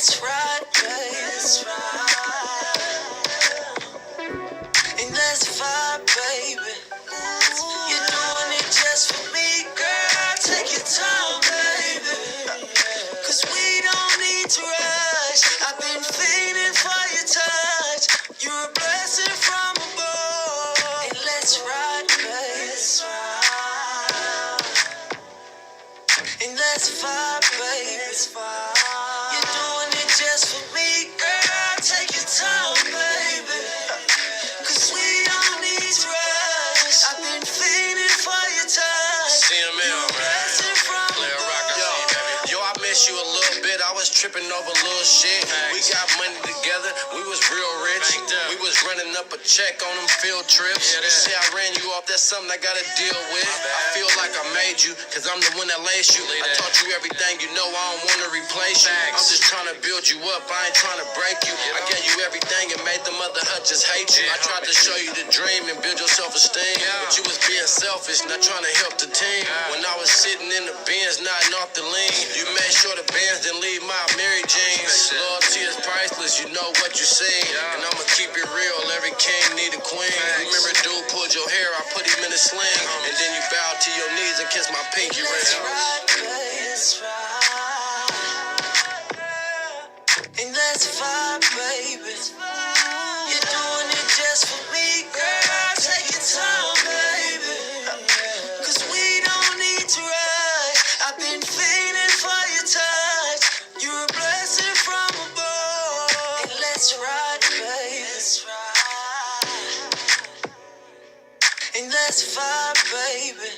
let's ride, baby. Let's ride. And let's vibe, baby. You're doing it just for me, girl. Take your time, baby. Cause we don't need to rush. I've been feeling for your touch. You're a blessing from above. And let's ride, baby. Let's ride. And let's vibe, baby. Let's vibe. You're doing it just for me, girl. Take your time, baby. Cause we don't need to rush. I've been feeling for your touch. CML, man. Player rock, yo, I miss you a little bit. I was tripping over little shit. We got money together. We was real rich. We was running up a check on them field trips. You say I ran you off, that's something I gotta deal with. I feel like I made you, cause I'm the one that laced you. I taught you everything you know, I don't wanna replace you. I'm just trying to build you up, I ain't trying to break you. I gave you everything and made the mother just hate you. I tried to show you the dream and build your self-esteem, but you was being selfish, not trying to help the team. When I was sitting in the Benz, nodding off the lean, you made sure the bands didn't leave my Mary jeans. Loyalty is priceless, you know what you seen. And I'ma keep it real, every king need a queen. Remember dude pulled your hair, I put him in a sling. And then you bowed to your knees and kissed my pinky ring. Let's ride, let's ride. And let's vibe, baby. You're doing it just for me, girl. Take your time, baby. Cause we don't need to rush. I've been feeling for your touch. You're a blessing from above. And let's ride, baby. Let's ride. And let's vibe, baby.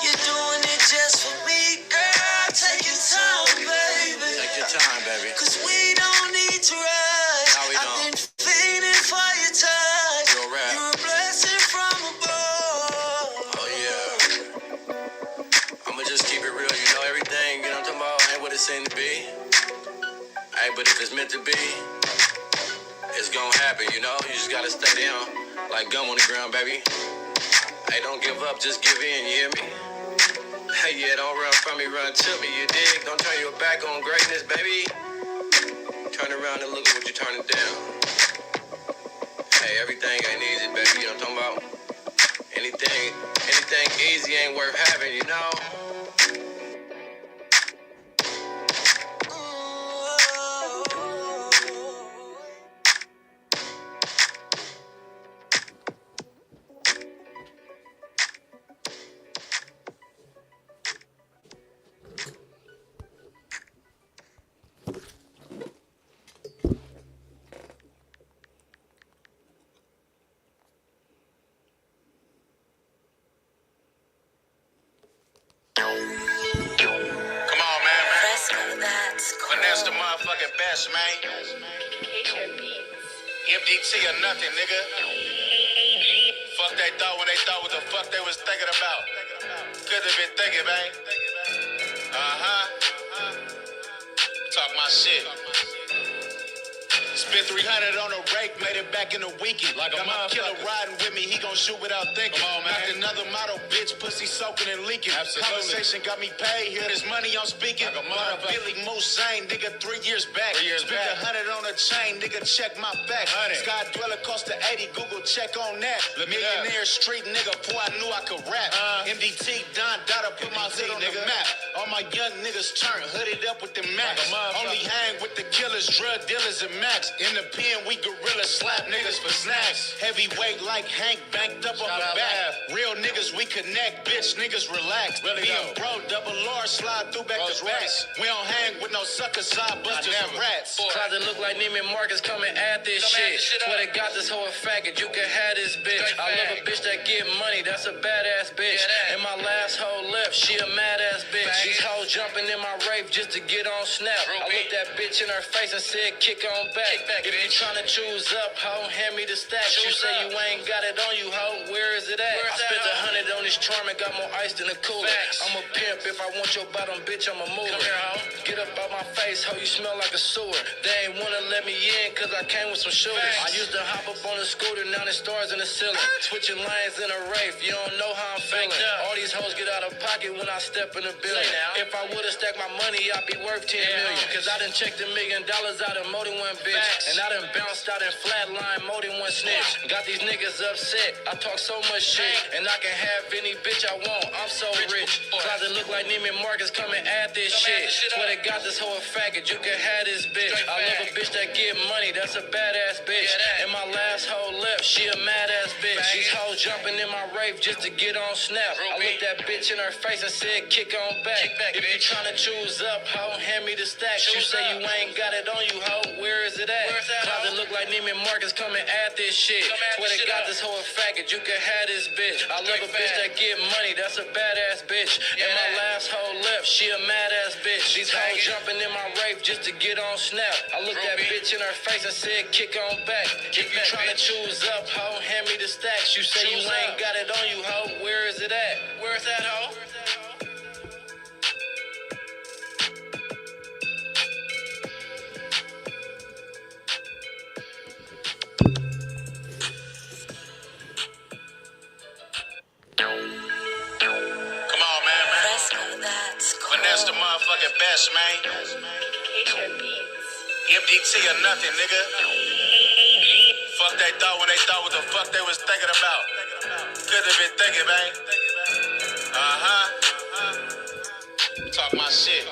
You're doing it just for me, girl. Take your time, baby. Take your time, baby. Cause we don't need to rush. No, we I've don't. been feeling for your touch. You're a rap. You're a blessing from above. Oh yeah. I'ma just keep it real, you know everything, you know what I'm talking about, ain't what it seemed to be. Hey, but if it's meant to be, it's gonna happen, you know? You just gotta stay down, like gum on the ground, baby. Hey, don't give up, just give in, you hear me? Hey, yeah, don't run from me, run to me, you dig? Don't turn your back on greatness, baby. Turn around and look at what you're turning down. Hey, everything ain't easy, baby, you know what I'm talking about? Anything easy ain't worth having, you know? Finesse the motherfucking best, man. MDT or nothing, nigga. Fuck they thought when they thought what the fuck they was thinking about. Could have been thinking, man. Talk my shit. Spent 300 on a rake, made it back in a weekend. Like got my killer riding with me, he gon' shoot without thinking. Come on, man. Knocked another model, bitch, pussy soaking and leaking. Absolutely. Conversation got me paid, hear this money I'm speaking. Like a Billy Moose Zane, nigga, 3 years back. Spent 100 on a chain, nigga, check my back. Sky Dweller cost to 80, Google check on that. Millionaire street nigga, boy, I knew I could rap. MDT, Don Dada, put my hood on the map. All my young niggas turn, hooded up with the max. Only hang with the killers, drug dealers, and max. In the pen, we gorilla slap niggas for snacks. Heavyweight like Hank, banked up on the back. Real niggas, we connect, bitch, niggas relax. Being bro, double R, slide through back to racks. We don't hang with no sucker side busters and rats. Try to look like Neiman Marcus, come and add this shit. Swear to God, this whole faggot, you can have this bitch. I love a bitch that get money, that's a badass bitch. And my last hoe left, she a mad ass bitch. These hoes jumping in my rape just to get on snap. I looked that bitch in her face and said, kick on back. If you tryna choose up, ho, hand me the stacks. You say you ain't got it on you, ho, where is it at? I spent 100 on this charm and got more ice than a cooler. I'm a pimp, if I want your bottom, bitch, I'ma move it. Get up out my my face, ho, you smell like a sewer. They ain't wanna let me in, cause I came with some shooters. I used to hop up on a scooter, now there's stars in the ceiling. Switching lanes in a Wraith, you don't know how I'm feeling. All these hoes get out of pocket when I step in the building. If I would've stacked my money, I'd be worth 10 million. Cause I done checked $1 million out of more than one bitch. And I done bounced out and flatline more than one snitch. Got these niggas upset, I talk so much shit. And I can have any bitch I want, I'm so rich. Closet look like Neiman Marcus, come and add this shit. Swear to God, this hoe a faggot, you can have this bitch. I love a bitch that get money, that's a badass bitch. And my last hoe left, she a mad ass bitch. These hoes jumping in my Wraith just to get on Snap. I looked that bitch in her face and said, kick on back. If you tryna choose up, hoe, hand me the stacks. You say you ain't got it on you, hoe, where is it at? Closet look like Neiman Marcus, come and add this shit. Swear to God, this hoe a faggot, you can have this bitch. I love a bitch that get money, that's a badass bitch. And my last hoe left, she a mad ass bitch. These hoes jumping in my Wraith just to get on Snap. I looked that bitch in her face and said, kick on back. If you tryna choose up, hoe, hand me the stacks. You say you ain't got it on you, hoe, where is it at? Where's that hoe? Come on, man. Finesse the motherfucking best, man. MDT or nothing, nigga. Fuck they thought when they thought what the fuck they was thinking about. Could have been thinking, man. Talk my shit.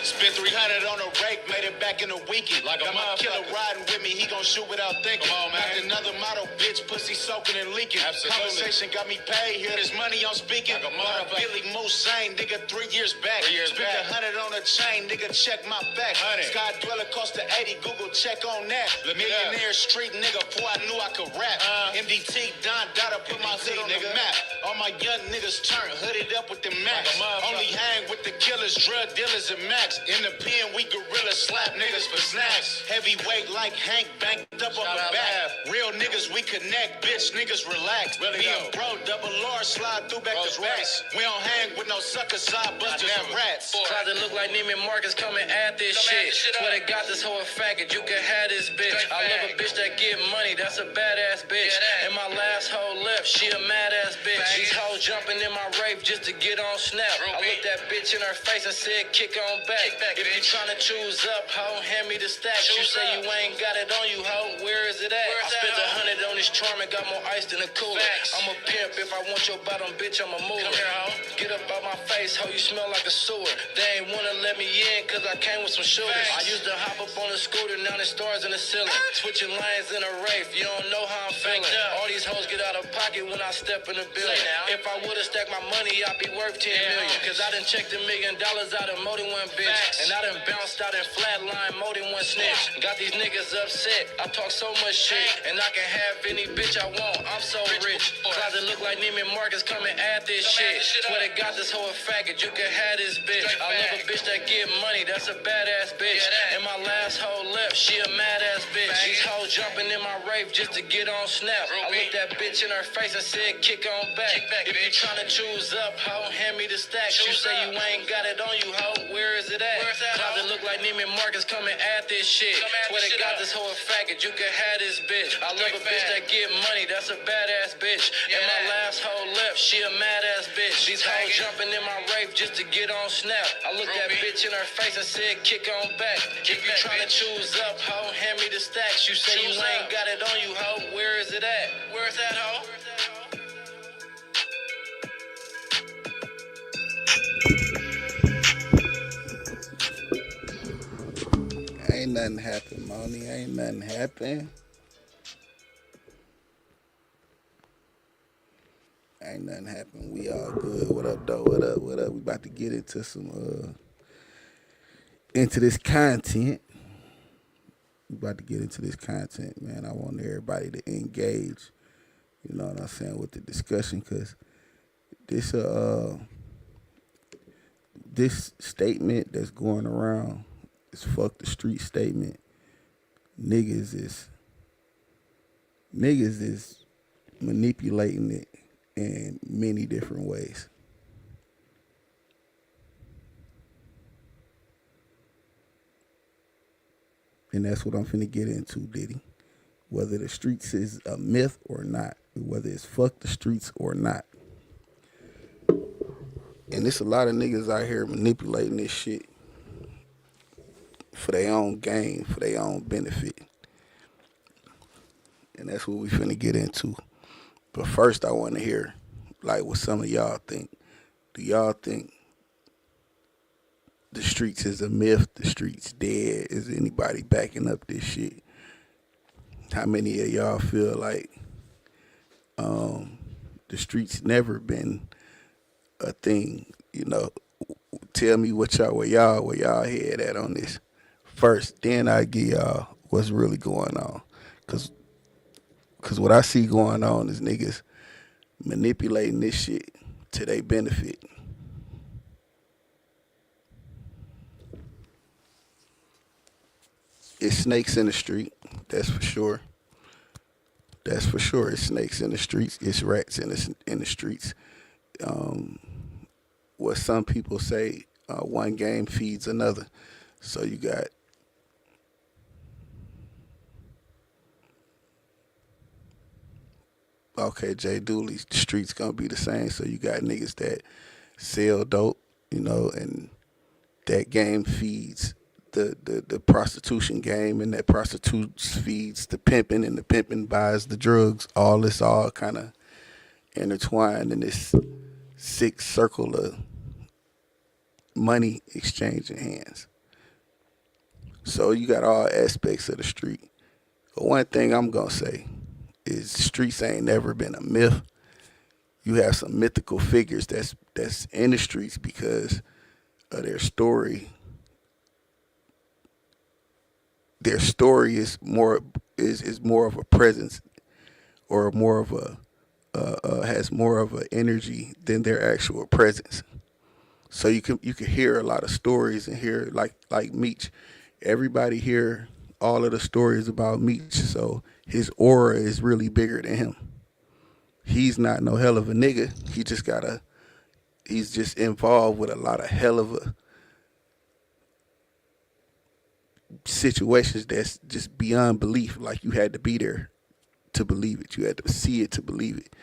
Spent 300 on a rake, made it back in a weekend. Like got my killer riding with me, he gon' shoot without thinking. Come on, man. Knocked another model, bitch, pussy soaking and leaking. Absolutely. Conversation got me paid, hear this money I'm speaking. Like a Billy Moose Sane, nigga, 3 years back. Spent 100 on a chain, nigga, check my back. Sky Dweller cost to 80, Google check on that. Millionaire street nigga, before I knew I could rap. MDT, Don Dada, put my hood on the map. All my young niggas turn, hooded up with the max. Only hang with the killers, drug dealers, and max. In the pen, we gorilla slap niggas for snacks. Heavyweight like Hank, banked up on the back. Real niggas, we connect, bitch, niggas relax. Me and bro, double R, slide through back to racks. We don't hang with no sucker side busters and rats. Closet look like Neiman Marcus, come and add this shit. Swear to God, this hoe a faggot, you can have this bitch. I love a bitch that get money, that's a badass bitch. And my last hoe left, she a mad ass bitch. These hoes jumping in my Wraith just to get on Snap. I looked that bitch in her face and said, kick on back. If you tryna choose up, hoe, hand me the stacks. You say you ain't got it on you, hoe, where is it at? I spent 100 on this charm and got more ice than a cooler. I'm a pimp, if I want your bottom, bitch, I'm a mover. Get up out my face, hoe, you smell like a sewer. They ain't wanna let me in, cause I came with some shooters. I used to hop up on a scooter, now there's stars in the ceiling. Switching lanes in a Wraith, you don't know how I'm feeling. All these hoes get out of pocket when I step in the building. If I would've stacked my money, I'd be worth 10 million. Cause I done checked $1 million out of more than one bitch. And I done bounced out and flatline more than one snitch. Got these niggas upset, I talk so much shit. And I can have any bitch I want, I'm so rich. Closet look like Neiman Marcus, come and add this shit. Swear to God, this hoe a faggot, you can have this bitch. I love a bitch that get money, that's a badass bitch. And my last hoe left, she a mad ass bitch. These hoes jumping in my Wraith just to get on Snap. I looked that bitch in her face and said, kick on back. If you tryna choose up, hoe, hand me the stacks. You say you ain't got it on you, hoe, where is it at? Closet look like Neiman Marcus, come and add this shit. Swear to God, this hoe a faggot, you can have this bitch. I love a bitch that get money, that's a badass bitch. And my last hoe left, she a mad ass bitch. These hoes jumping in my Wraith just to get on Snap. I looked that bitch in her face and said, kick on back. If you tryna choose up, hoe, hand me the stacks. You say you ain't got it on you, hoe, where is it at? Where's that hoe? Ain't nothing happen, Money. Ain't nothing happen. Ain't nothing happen. We all good. What up, though? What up? What up? We about to get into some into this content. We about to get into this content, man. I want everybody to engage. You know what I'm saying, with the discussion, cause this statement that's going around. It's fuck the street statement. Niggas is manipulating it in many different ways. And that's what I'm finna get into, Diddy. Whether the streets is a myth or not, whether it's fuck the streets or not. And there's a lot of niggas out here manipulating this shit for their own gain, for their own benefit. And that's what we finna get into. But first, I want to hear, like, what some of y'all think. Do y'all think the streets is a myth? The streets dead? Is anybody backing up this shit? How many of y'all feel like the streets never been a thing? You know, tell me where y'all head at on this first. Then I give y'all what's really going on, cause what I see going on is niggas manipulating this shit to their benefit. It's snakes in the street, that's for sure. That's for sure. It's snakes in the streets. It's rats in the streets. Um, what some people say, one game feeds another. So you got okay, Jay Dooley, the streets gonna be the same. So you got niggas that sell dope, and that game feeds the prostitution game, and that prostitution feeds the pimping, and the pimping buys the drugs. All kind of intertwined in this sick circle of money exchanging hands. So you got all aspects of the street. But one thing I'm gonna say is streets ain't never been a myth. You have some mythical figures that's in the streets because of their story. Their story is more of a presence, or more of a has more of an energy than their actual presence. So you can hear a lot of stories and hear like Meech. Everybody hear all of the stories about Meech, so his aura is really bigger than him. He's not no hell of a nigga. He's just involved with a lot of hell of a situations that's just beyond belief. Like, you had to be there to believe it. You had to see it to believe it.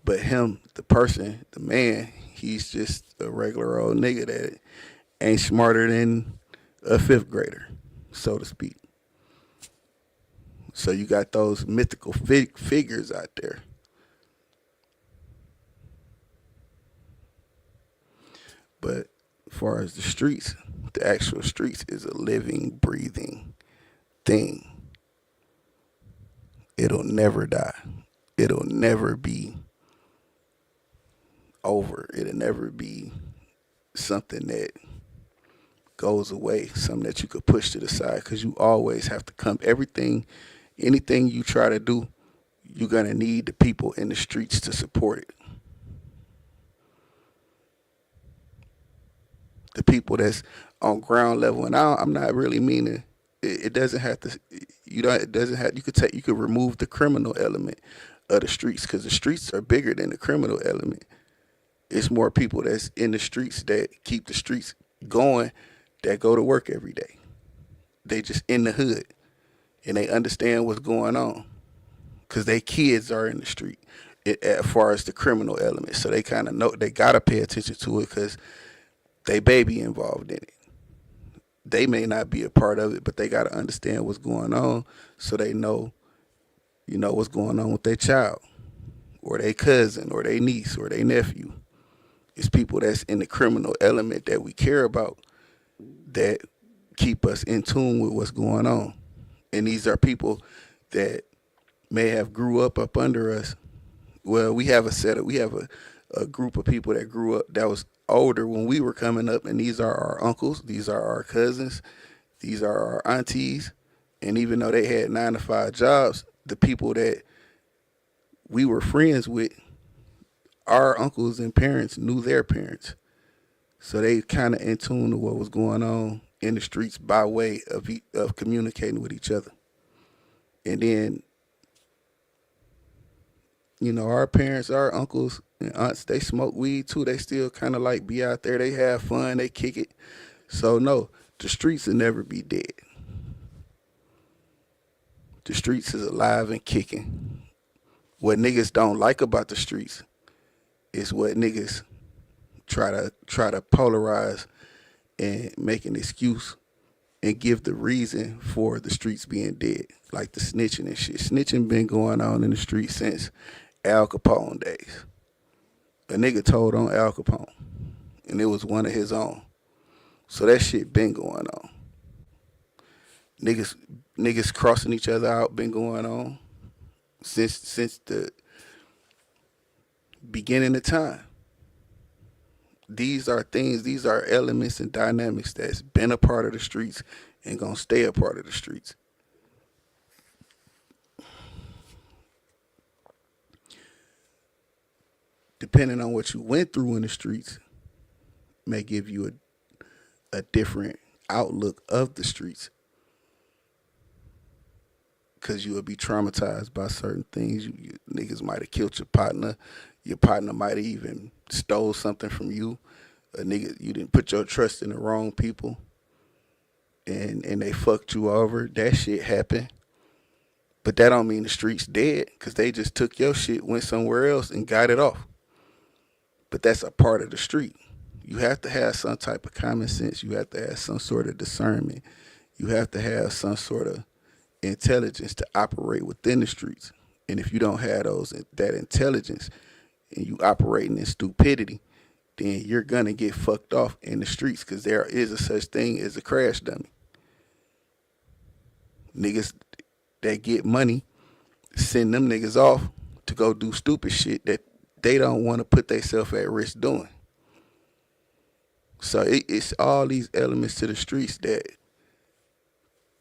But him, the person, the man, he's just a regular old nigga that ain't smarter than a fifth grader, so to speak. So you got those mythical figures out there. But as far as the streets, the actual streets is a living, breathing thing. It'll never die. It'll never be over. It'll never be something that goes away, something that you could push to the side, because you always have to come. Anything you try to do, you're going to need the people in the streets to support it. The people that's on ground level, and I'm not really meaning it doesn't have to. It doesn't have. You could remove the criminal element of the streets, because the streets are bigger than the criminal element. It's more people that's in the streets that keep the streets going, that go to work every day. They just in the hood, and they understand what's going on, because their kids are in the street. As far as the criminal element, so they kind of know they gotta pay attention to it, because they baby involved in it. They may not be a part of it, but they gotta understand what's going on, so they know, what's going on with their child, or their cousin, or their niece, or their nephew. It's people that's in the criminal element that we care about, that keep us in tune with what's going on. And these are people that may have grew up under us. Well, we have a group of people that grew up, that was older when we were coming up, and these are our uncles, these are our cousins, these are our aunties. And even though they had 9-to-5 jobs, the people that we were friends with, our uncles and parents knew their parents. So they kind of in tune to what was going on in the streets by way of communicating with each other. And then, our parents, our uncles and aunts, they smoke weed too. They still kind of like be out there. They have fun. They kick it. So no, the streets will never be dead. The streets is alive and kicking. What niggas don't like about the streets is what niggas try to polarize and make an excuse and give the reason for the streets being dead, like the snitching and shit. Snitching been going on in the streets since Al Capone days. A nigga told on Al Capone, and it was one of his own. So that shit been going on. Niggas crossing each other out been going on since the beginning of time. These are things, these are elements and dynamics that's been a part of the streets and gonna stay a part of the streets. Depending on what you went through in the streets, may give you a different outlook of the streets. Because you will be traumatized by certain things. You niggas might have killed your partner. Your partner might have even stole something from you. A nigga, you didn't put your trust in the wrong people, and they fucked you over. That shit happened. But that don't mean the streets dead, because they just took your shit, went somewhere else, and got it off. But that's a part of the street. You have to have some type of common sense. You have to have some sort of discernment. You have to have some sort of intelligence to operate within the streets. And if you don't have that intelligence and you operating in stupidity, then you're gonna get fucked off in the streets, because there is a such thing as a crash dummy. Niggas that get money send them niggas off to go do stupid shit that they don't want to put themselves at risk doing. So it's all these elements to the streets that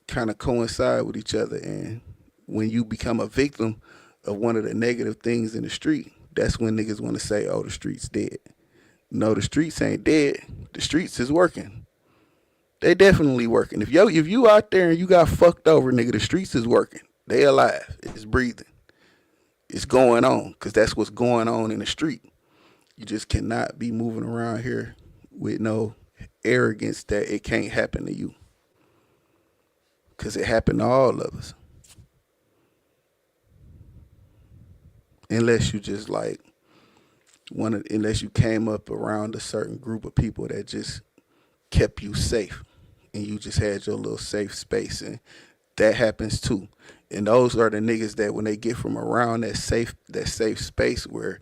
kind of coincide with each other. And when you become a victim of one of the negative things in the street, that's when niggas want to say, oh, the streets dead. No, the streets ain't dead. The streets is working. They definitely working. If you out there and you got fucked over, nigga, the streets is working. They alive. It's breathing. It's going on, because that's what's going on in the street. You just cannot be moving around here with no arrogance that it can't happen to you, because it happened to all of us. Unless you just like unless you came up around a certain group of people that just kept you safe, and you just had your little safe space, and that happens too. And those are the niggas that when they get from around that safe space where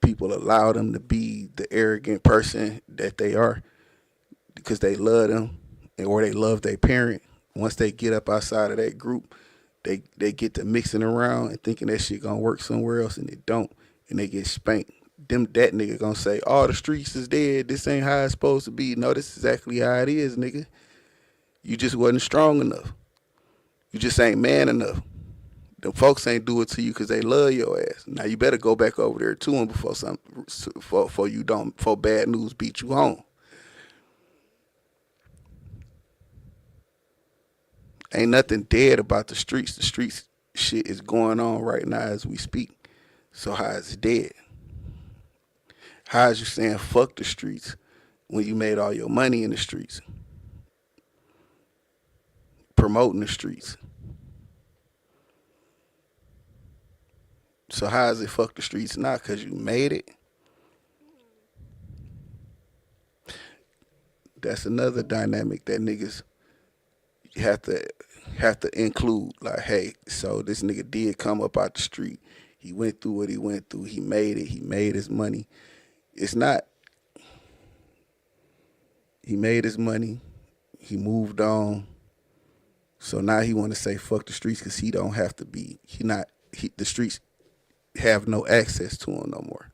people allow them to be the arrogant person that they are, because they love them or they love their parent. Once they get up outside of that group, they get to mixing around and thinking that shit gonna work somewhere else, and it don't, and they get spanked. That nigga gonna say, oh, the streets is dead. This ain't how it's supposed to be. No, this is exactly how it is, nigga. You just wasn't strong enough. You just ain't man enough. Them folks ain't do it to you because they love your ass. Now you better go back over there to them before bad news beat you home. Ain't nothing dead about the streets. The streets shit is going on right now as we speak. So how is it dead? How is you saying fuck the streets when you made all your money in the streets? Promoting the streets. So how is it fuck the streets not? Because you made it? That's another dynamic that niggas have to include. Like, hey, so this nigga did come up out the street. He went through what he went through. He made it. He made his money. It's not. He made his money. He moved on. So now he want to say fuck the streets because he don't have to be. The streets have no access to him no more.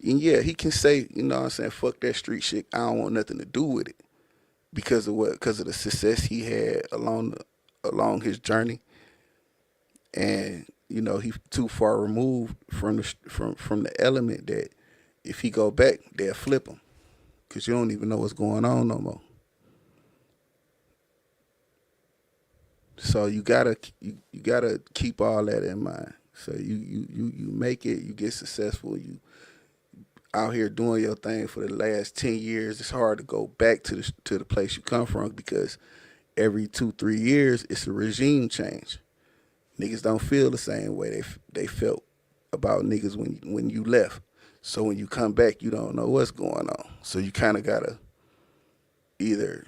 And yeah, he can say, you know what I'm saying, fuck that street shit. I don't want nothing to do with it. Because of what? Because of the success he had along his journey. And, you know, he too far removed from the element that if he go back, they'll flip him. Because you don't even know what's going on no more. So you gotta keep all that in mind. So you make it, you get successful, you out here doing your thing for the last 10 years. It's hard to go back to the place you come from, because every 2-3 years it's a regime change. Niggas don't feel the same way they felt about niggas when you left. So when you come back, you don't know what's going on. So you kind of gotta either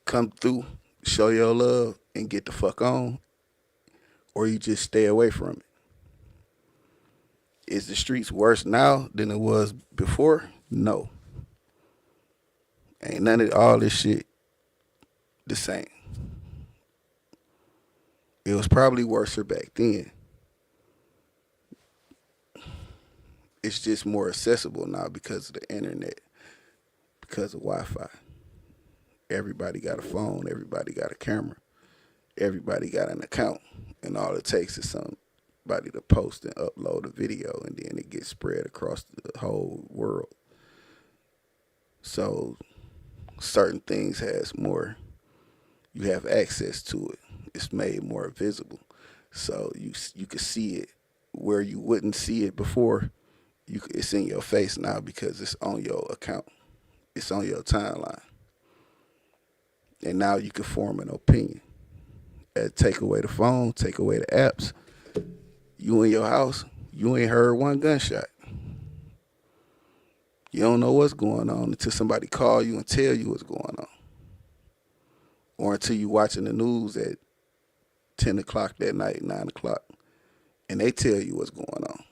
come through, show your love, and get the fuck on, or you just stay away from it. Is the streets worse now than it was before? No. Ain't none of all this shit the same. It was probably worse back then. It's just more accessible now because of the internet, because of Wi-Fi. Everybody got a phone, everybody got a camera, everybody got an account, and all it takes is somebody to post and upload a video, and then it gets spread across the whole world. So certain things has more, you have access to it. It's made more visible. So you can see it where you wouldn't see it before. It's in your face now because it's on your account. It's on your timeline. And now you can form an opinion. Take away the phone, take away the apps. You in your house, you ain't heard one gunshot. You don't know what's going on until somebody call you and tell you what's going on. Or until you watching the news at 10 o'clock that night, 9 o'clock, and they tell you what's going on.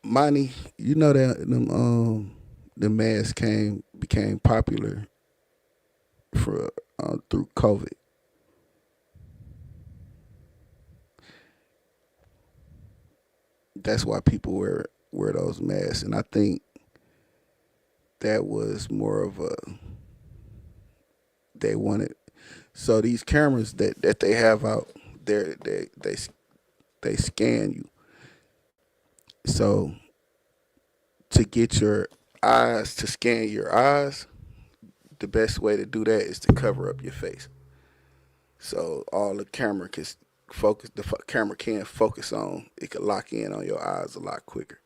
Money, you know that the masks became popular through COVID. That's why people wear those masks, and I think that was more of a they wanted. So these cameras that they have out there, they scan you. So to get your eyes to scan your eyes, the best way to do that is to cover up your face. So all the camera can focus. The camera can focus on. It can lock in on your eyes a lot quicker.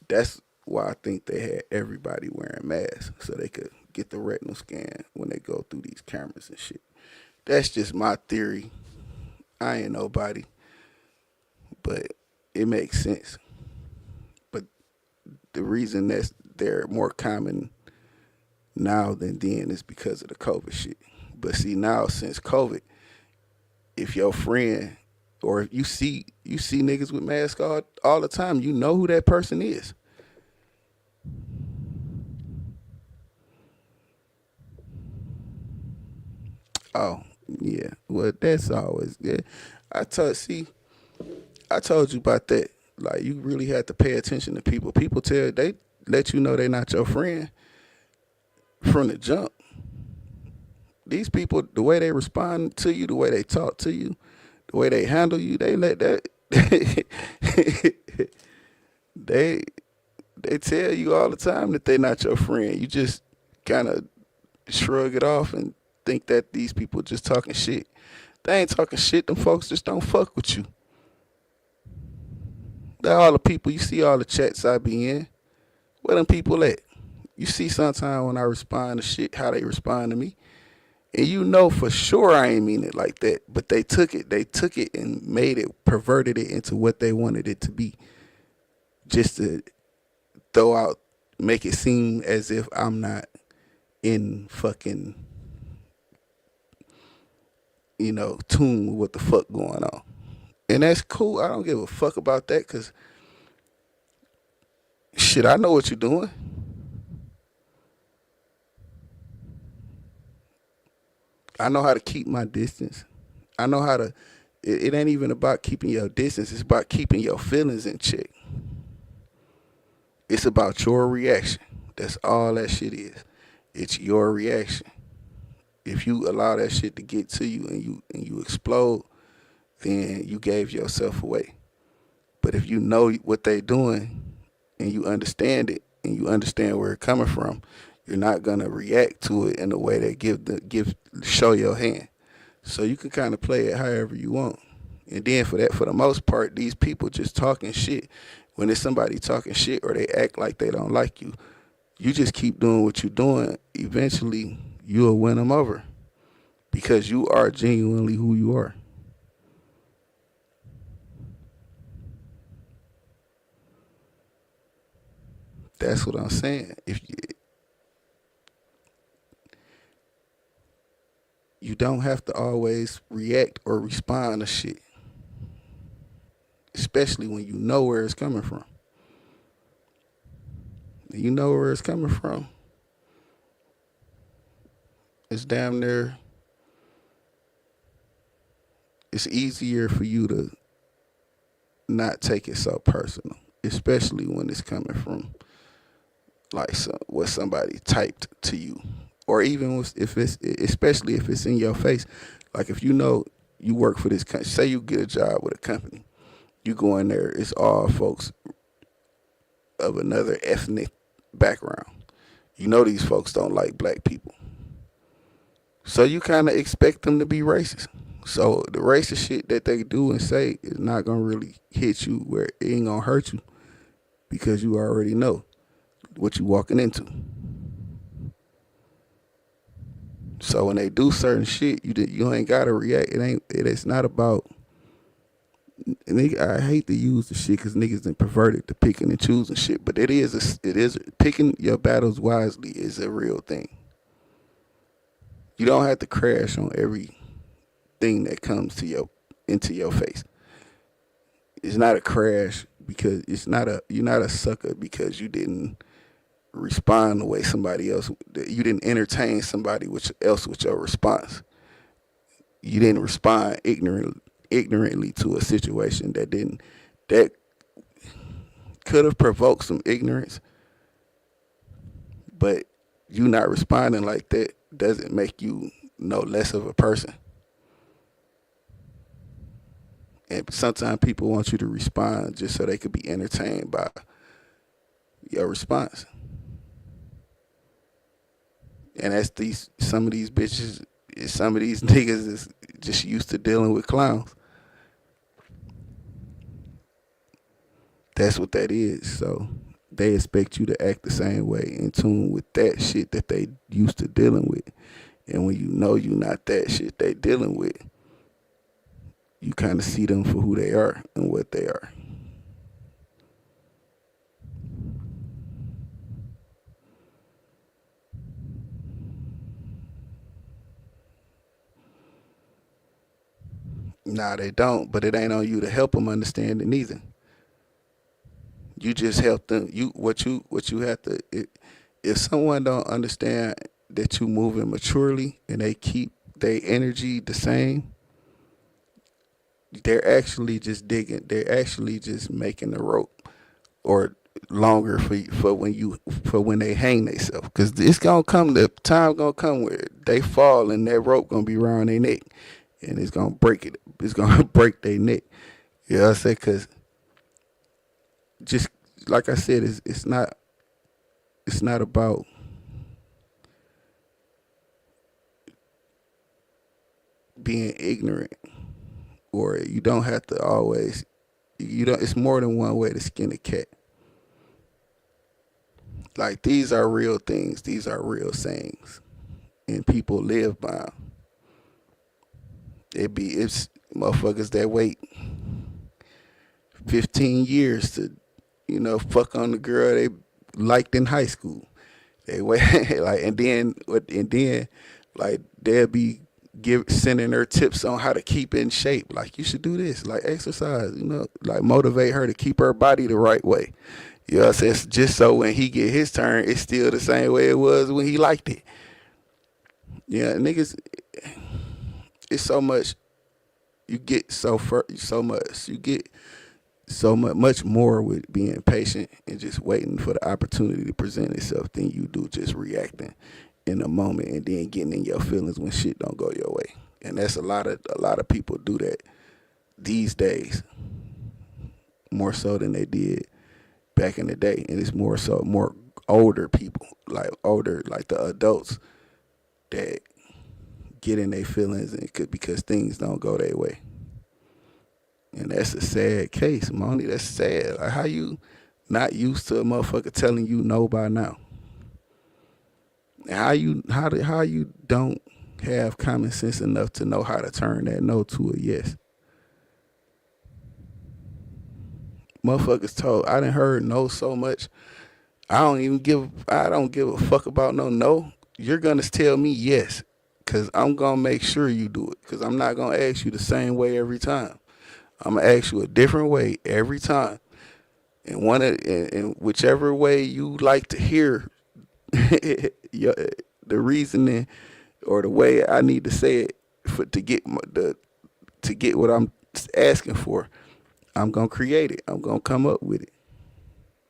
That's why I think they had everybody wearing masks so they could get the retinal scan when they go through these cameras and shit. That's just my theory. I ain't nobody, but it makes sense. But the reason that they're more common now than then is because of the COVID shit. But see, now since COVID, if your friend or if you see niggas with masks all the time, you know who that person is. Oh, yeah. Well, that's always good. I told you about that. Like, you really have to pay attention to people. People they let you know they're not your friend from the jump. These people, the way they respond to you, the way they talk to you, the way they handle you, they let that they tell you all the time that they're not your friend. You just kind of shrug it off and think that these people just talking shit. They ain't talking shit. Them folks just don't fuck with you. They're all the people, you see all the chats I be in. Where them people at? You see sometime when I respond to shit, how they respond to me. And you know for sure I ain't mean it like that. But they took it and made it, perverted it into what they wanted it to be. Just to make it seem as if I'm not in fucking, tune with what the fuck going on. And that's cool. I don't give a fuck about that because, shit, I know what you're doing. I know how to keep my distance. I know how to, it ain't even about keeping your distance. It's about keeping your feelings in check. It's about your reaction. That's all that shit is. It's your reaction. If you allow that shit to get to you and you explode, then you gave yourself away. But if you know what they doing and you understand it and you understand where it's coming from, you're not gonna react to it in the way they show your hand. So you can kind of play it however you want. And then for the most part, these people just talking shit. When it's somebody talking shit or they act like they don't like you just keep doing what you're doing. Eventually, you'll win them over because you are genuinely who you are. That's what I'm saying. If you don't have to always react or respond to shit, especially when you know where it's coming from. You know where it's coming from. It's damn near. It's easier for you to not take it so personal, especially when it's coming from like what somebody typed to you, or even if it's especially if it's in your face. Like if you know you work for this company, say you get a job with a company, you go in there, it's all folks of another ethnic background. You know these folks don't like black people, so you kind of expect them to be racist. So the racist shit that they do and say is not gonna really hit you where it ain't gonna hurt you because you already know what you walking into. So when they do certain shit, you ain't gotta react. It's not about. I hate to use the shit because niggas done perverted to picking and choosing shit, but it is picking your battles wisely is a real thing. You don't have to crash on everything that comes into your face. It's not a crash because you're not a sucker because you didn't respond the way somebody else. You didn't entertain somebody else with your response. You didn't respond ignorantly to a situation that could have provoked some ignorance, but you not responding like that doesn't make you no less of a person. And sometimes people want you to respond just so they could be entertained by your response. And that's some of these bitches, some of these niggas is just used to dealing with clowns. That's what that is. So they expect you to act the same way, in tune with that shit that they used to dealing with. And when you know you're not that shit they dealing with, you kind of see them for who they are and what they are. Nah, they don't, but it ain't on you to help them understand it neither. You just help them. What you have to. If someone don't understand that you moving maturely and they keep their energy the same, they're actually just digging. They're actually just making the rope or longer for when they hang themselves. Cause it's gonna come. The time gonna come where they fall and that rope gonna be around their neck, and it's gonna break it. It's gonna break their neck. You know what I'm saying? Cause just like I said, it's not about being ignorant, or you don't have to always. You don't. It's more than one way to skin a cat. Like these are real things. These are real sayings, and people live by 'em. It's motherfuckers that wait 15 years to, fuck on the girl they liked in high school. They wait like, and then like they'll be sending her tips on how to keep in shape. Like you should do this, like exercise, like motivate her to keep her body the right way. You know what I'm saying? Just so when he get his turn, it's still the same way it was when he liked it. Yeah, niggas, it's so much. You get so much. You get so much more with being patient and just waiting for the opportunity to present itself than you do just reacting in the moment and then getting in your feelings when shit don't go your way. And that's a lot of people do that these days more so than they did back in the day. And it's more older people, like the adults that get in their feelings and because things don't go their way. And that's a sad case, Monty. That's sad. Like, how you not used to a motherfucker telling you no by now? How you don't have common sense enough to know how to turn that no to a yes? Motherfuckers told I done heard no so much. I don't give a fuck about no. You're gonna tell me yes. Cause I'm gonna make sure you do it. Cause I'm not gonna ask you the same way every time. I'm gonna ask you a different way every time. And and whichever way you like to hear the reasoning or the way I need to say it to get what I'm asking for, I'm gonna create it. I'm gonna come up with it.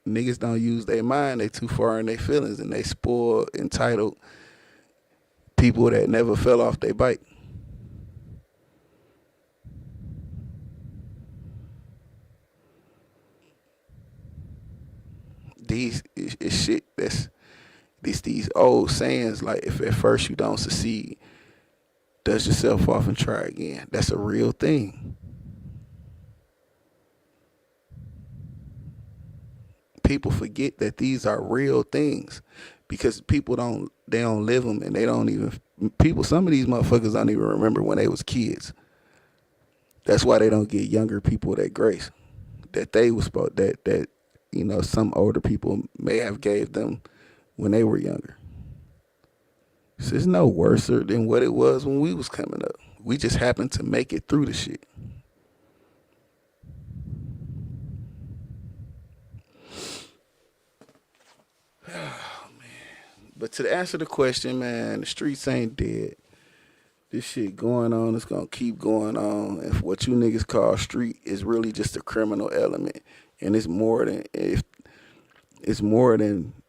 Niggas don't use their mind. They too far in their feelings, and they spoil entitled people that never fell off their bike. These is shit that's these old sayings like, if at first you don't succeed, dust yourself off and try again. That's a real thing. People forget that these are real things because they don't live them, and they don't even people. Some of these motherfuckers don't even remember when they was kids. That's why they don't get younger people that grace that they was supposed that some older people may have gave them when they were younger. So it's no worse than what it was when we was coming up. We just happened to make it through the shit. But to answer the question, man, the streets ain't dead. This shit going on, it's gonna keep going on. If what you niggas call street is really just a criminal element, and it's more than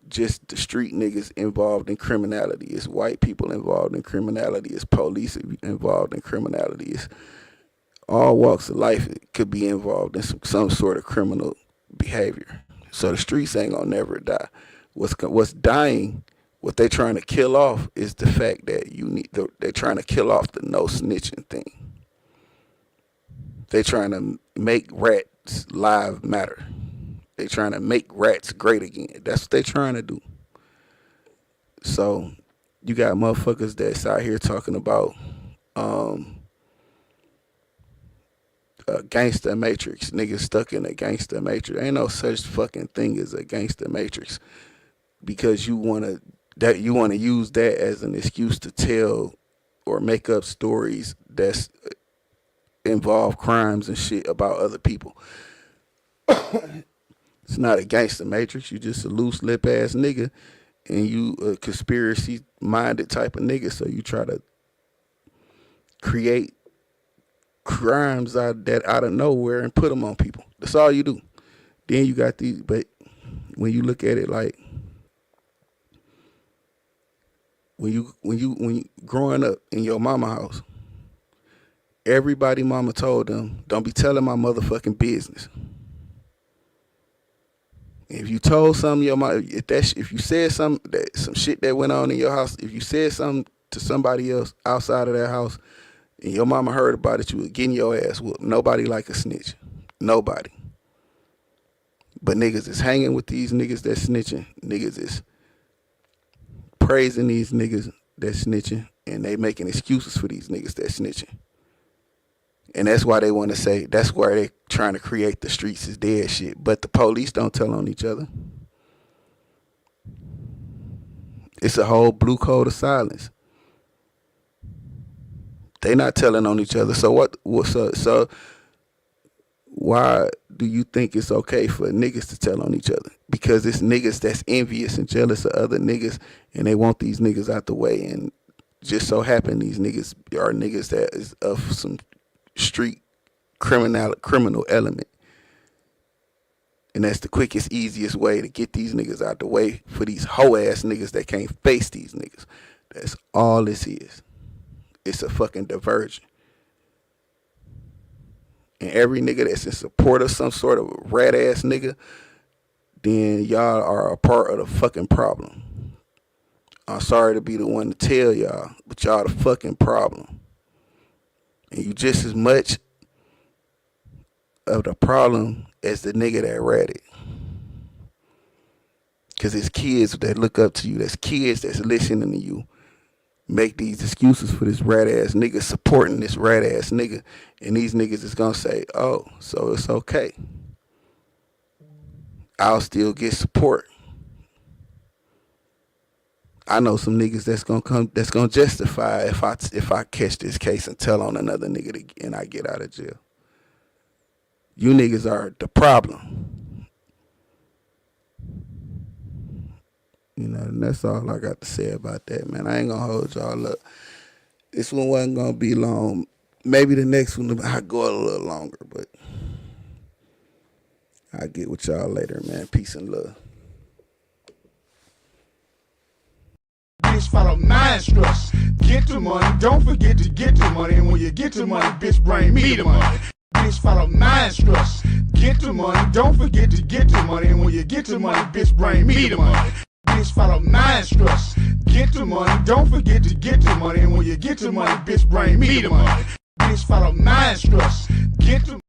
just the street niggas involved in criminality. It's white people involved in criminality. It's police involved in criminality. It's all walks of life could be involved in some sort of criminal behavior. So the streets ain't gonna never die. What's dying, what they trying to kill off is the fact that they're trying to kill off the no snitching thing. They trying to make rats live matter. They trying to make rats great again. That's what they trying to do. So you got motherfuckers that's out here talking about a gangster matrix. Niggas stuck in a gangster matrix. Ain't no such fucking thing as a gangster matrix, because you wanna use that as an excuse to tell or make up stories that's involve crimes and shit about other people. It's not a gangster matrix. You just a loose lip ass nigga, and you a conspiracy minded type of nigga. So you try to create crimes out of nowhere and put them on people. That's all you do. Then you got these, but when you look at it like when you growing up in your mama house, everybody mama told them, don't be telling my motherfucking business. If you told something your mom, if you said some shit that went on in your house, if you said something to somebody else outside of that house, and your mama heard about it, you was getting your ass whooped. Nobody like a snitch. Nobody. But niggas is hanging with these niggas that snitching. Niggas is praising these niggas that snitching, and they making excuses for these niggas that snitching. And that's why they want to say, that's why they trying to create the streets is dead shit. But the police don't tell on each other. It's a whole blue code of silence. They not telling on each other. So so why do you think it's okay for niggas to tell on each other? Because it's niggas that's envious and jealous of other niggas, and they want these niggas out the way. And just so happen these niggas are niggas that is of some street criminal element. And that's the quickest, easiest way to get these niggas out the way for these hoe ass niggas that can't face these niggas. That's all this is. It's a fucking diversion. And every nigga that's in support of some sort of rat ass nigga, then y'all are a part of the fucking problem. I'm sorry to be the one to tell y'all, but y'all the fucking problem. And you just as much of the problem as the nigga that ratted. Cause it's kids that look up to you. That's kids that's listening to you. Make these excuses for this rat ass nigga supporting this rat ass nigga. And these niggas is gonna say, oh, so it's okay. I'll still get support. I know some niggas that's gonna justify if I catch this case and tell on another nigga and I get out of jail. You niggas are the problem. You know, and that's all I got to say about that, man. I ain't gonna hold y'all up. This one wasn't gonna be long. Maybe the next one I go a little longer, but I'll get with y'all later, man. Peace and love. Bitch, follow my instructions. Get the money, don't forget to get the money. And when you get the money, bitch, bring me the money. Bitch, follow my instructions. Get the money, don't forget to get the money. And when you get the money, bitch, bring me the money. Bitch, follow my instructions. Get the money, don't forget to get the money. And when you get the money, bitch, bring me the money. Bitch, follow my instructions.